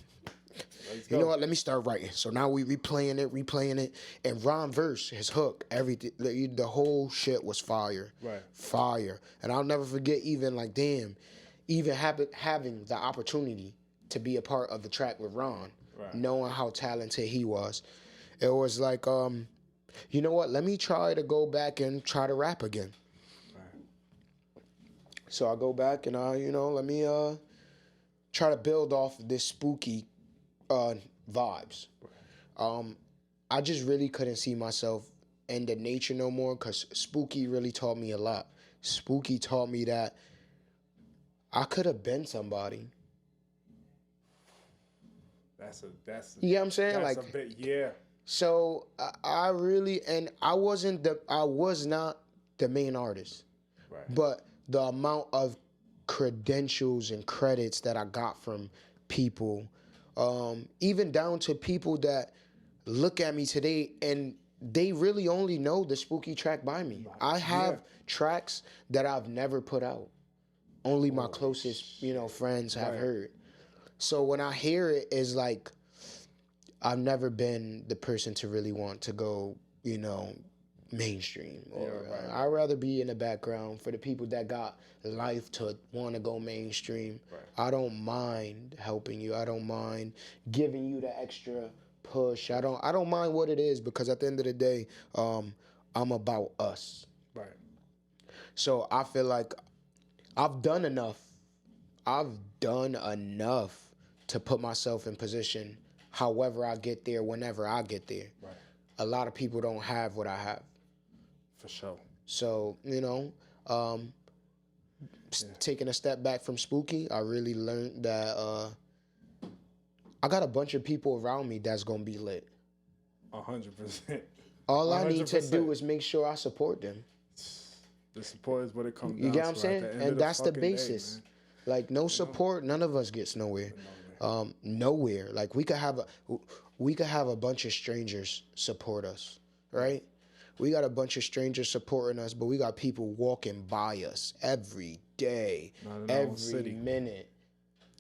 You know what? Let me start writing. So now we replaying it, and Ron verse, his hook, everything, the whole shit was fire. Right. Fire. And I'll never forget even having the opportunity to be a part of the track with Ron, knowing how talented he was. It was like, you know what? Let me try to go back and try to rap again. Right. So I go back and let me try to build off this spooky vibes. I just really couldn't see myself in the nature no more, because Spooky really taught me a lot. Spooky taught me that I could have been somebody. That's you get what I'm saying? That's like a bit, yeah. So I was not the main artist. Right. But the amount of credentials and credits that I got from people, even down to people that look at me today and they really only know the Spooky track by me. I have tracks that I've never put out. Only my closest, friends have heard. So when I hear it, it's like I've never been the person to really want to go, mainstream. I'd rather be in the background for the people that got life to want to go mainstream. Right. I don't mind helping you. I don't mind giving you the extra push. I don't mind what it is, because at the end of the day, I'm about us. Right. So I feel like I've done enough. I've done enough to put myself in position however I get there, whenever I get there. Right. A lot of people don't have what I have. For sure. So, taking a step back from Spooky, I really learned that I got a bunch of people around me that's going to be lit. 100%. All I need to do is make sure I support them. The support is what it comes down to. You get what I'm saying? And that's the basis. Day, like, no support, none of us gets nowhere. Nowhere. Like, we could have a bunch of strangers support us, right? We got a bunch of strangers supporting us, but we got people walking by us every day, every minute.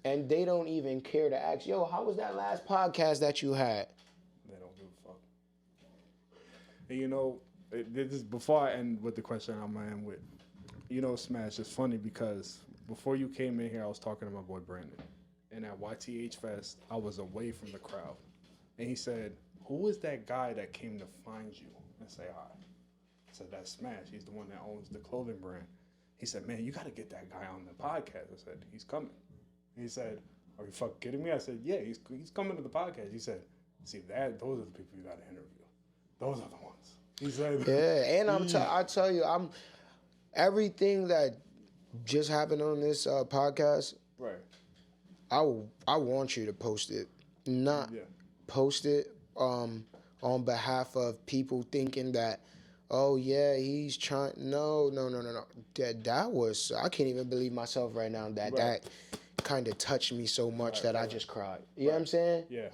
And they don't even care to ask, yo, how was that last podcast that you had? They don't give a fuck. And this is before I end with the question I'm going to end with. Smash, it's funny because before you came in here, I was talking to my boy Brandon. And at YTH Fest, I was away from the crowd. And he said, who is that guy that came to find you and say hi? I said, that's Smash. He's the one that owns the clothing brand. He said, man, you got to get that guy on the podcast. I said, he's coming. He said, are you fucking kidding me? I said, yeah, he's coming to the podcast. He said, those are the people you got to interview. Those are the ones. He said, yeah, and I tell you, everything that just happened on this podcast, right. I want you to post it, not post it on behalf of people thinking that, oh yeah, he's trying. No. That was, I can't even believe myself right now that kind of touched me so much that I just cried. You know what I'm saying? Yeah.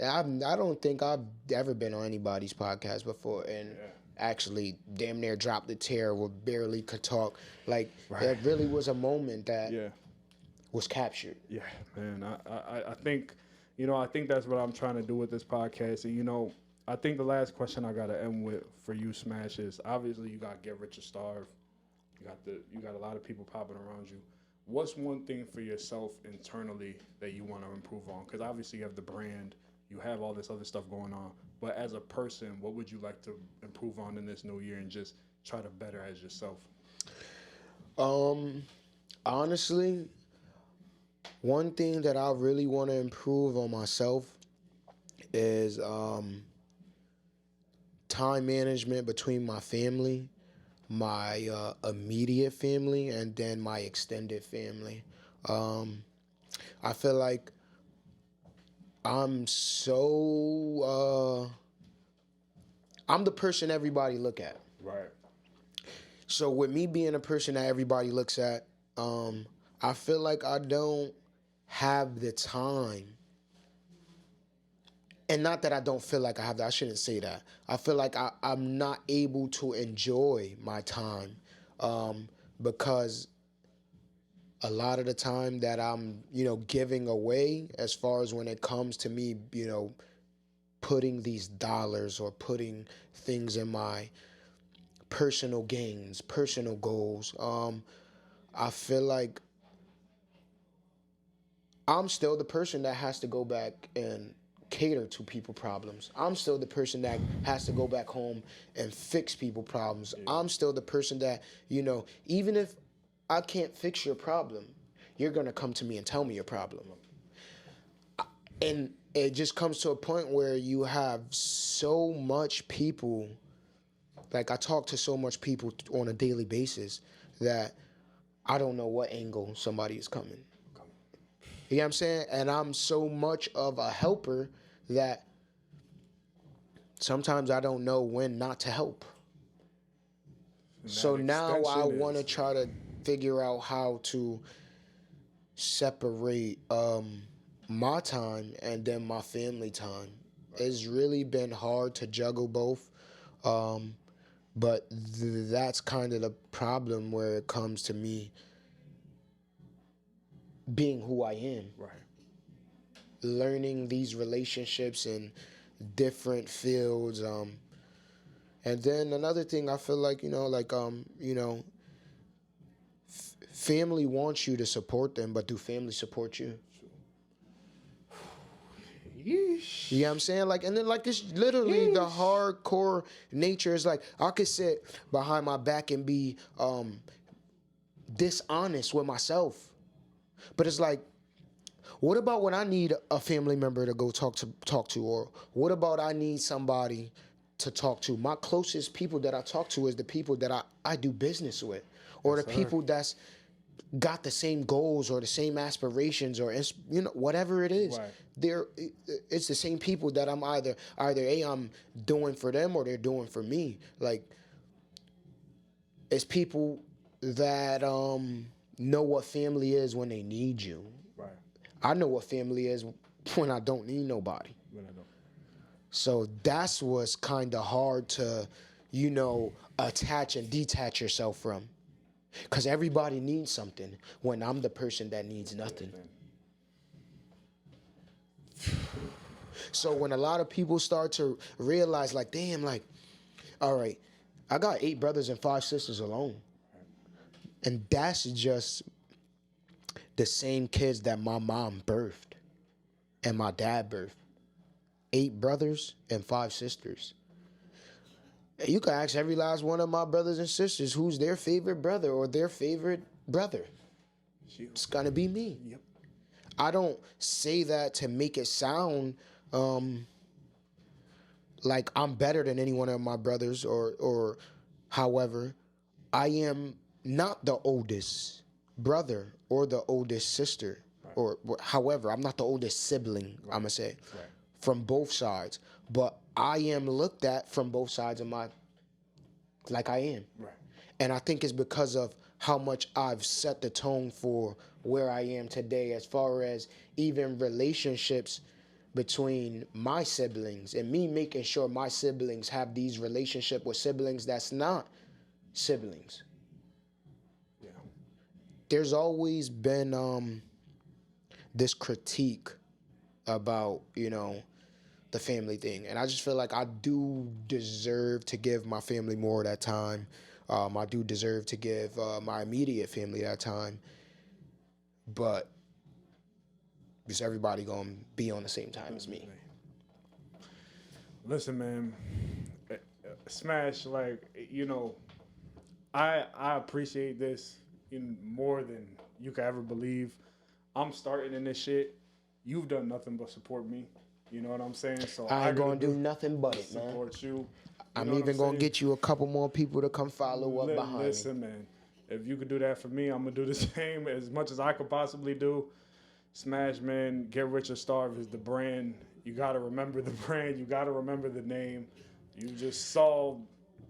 I don't think I've ever been on anybody's podcast before and actually damn near dropped the tear or barely could talk. Like, that really was a moment that was captured. Yeah, man. I think, I think that's what I'm trying to do with this podcast. And, I think the last question I gotta end with for you, Smash, is obviously you got Get Rich or Starve. You got a lot of people popping around you. What's one thing for yourself internally that you want to improve on? Because obviously you have the brand, you have all this other stuff going on. But as a person, what would you like to improve on in this new year and just try to better as yourself? Honestly, one thing that I really want to improve on myself is time management between my family, my immediate family, and then my extended family. I feel like I'm the person everybody look at. Right. So with me being a person that everybody looks at, I feel like I don't have the time. And not that I don't feel like I have that. I shouldn't say that. I feel like I'm not able to enjoy my time because a lot of the time that I'm, giving away as far as when it comes to me, putting these dollars or putting things in my personal gains, personal goals, I feel like I'm still the person that has to go back and cater to people problems. I'm still the person that has to go back home and fix people problems. Yeah. I'm still the person that, even if I can't fix your problem, you're going to come to me and tell me your problem. And it just comes to a point where you have so much people, like I talk to so much people on a daily basis that I don't know what angle somebody is coming. You know what I'm saying? And I'm so much of a helper that sometimes I don't know when not to help. So now I want to try to figure out how to separate my time and then my family time. It's really been hard to juggle both. But that's kind of the problem where it comes to me being who I am. Right. Learning these relationships in different fields. And then another thing I feel like, family wants you to support them, but do family support you? Yeah. You know what I'm saying? Like, and then like it's literally the hardcore nature is like I could sit behind my back and be dishonest with myself, but it's like, what about when I need a family member to go talk to, or what about I need somebody to talk to? My closest people that I talk to is the people that I do business with, or the people that's got the same goals or the same aspirations, or whatever it is. Right. It's the same people that I'm either I'm doing for them or they're doing for me. Like, it's people that know what family is when they need you. Right. I know what family is when I don't need nobody. When I don't. So that's what's kind of hard to, attach and detach yourself from. Because everybody needs something when I'm the person that needs nothing. So when a lot of people start to realize, like, damn, like, all right, I got 8 brothers and 5 sisters alone. And that's just the same kids that my mom birthed and my dad birthed. 8 brothers and 5 sisters. You can ask every last one of my brothers and sisters who's their favorite brother or their favorite brother. It's gonna be me. Yep. I don't say that to make it sound like I'm better than any one of my brothers or however. I am not the oldest brother or the oldest sister, right, or however. I'm not the oldest sibling, right, I'm gonna say, right, from both sides. But I am looked at from both sides of like I am. Right. And I think it's because of how much I've set the tone for where I am today, as far as even relationships between my siblings and me making sure my siblings have these relationships with siblings that's not siblings. Yeah. There's always been this critique about, the family thing. And I just feel like I do deserve to give my family more of that time. I do deserve to give my immediate family that time. But is everybody going to be on the same time as me? Listen, man. Smash, like, I appreciate this more than you could ever believe. I'm starting in this shit. You've done nothing but support me. You know what I'm saying? So I ain't gonna do nothing but it, man. Support you. I'm even gonna get you a couple more people to come follow up behind me. Listen, man. If you could do that for me, I'm gonna do the same as much as I could possibly do. Smash, man. Get Rich or Starve is the brand. You gotta remember the brand. You gotta remember the name. You just saw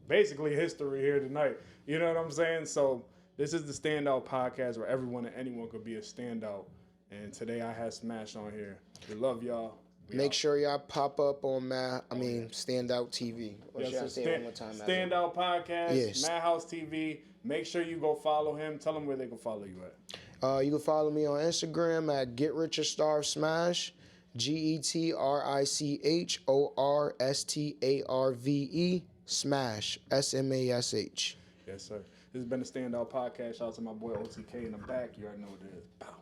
basically history here tonight. You know what I'm saying? So this is the Standout Podcast where everyone and anyone could be a standout. And today I had Smash on here. We love y'all. Make sure y'all pop up on Standout TV. Or should I say it one more time? Standout Podcast, yes. Madhouse TV. Make sure you go follow him. Tell them where they can follow you at. You can follow me on Instagram at Get Rich or Starve Smash. GETRICHORSTARVE Smash SMASH. Yes, sir. This has been the Standout Podcast. Shout out to my boy OTK in the back. You already know what it is. Pow.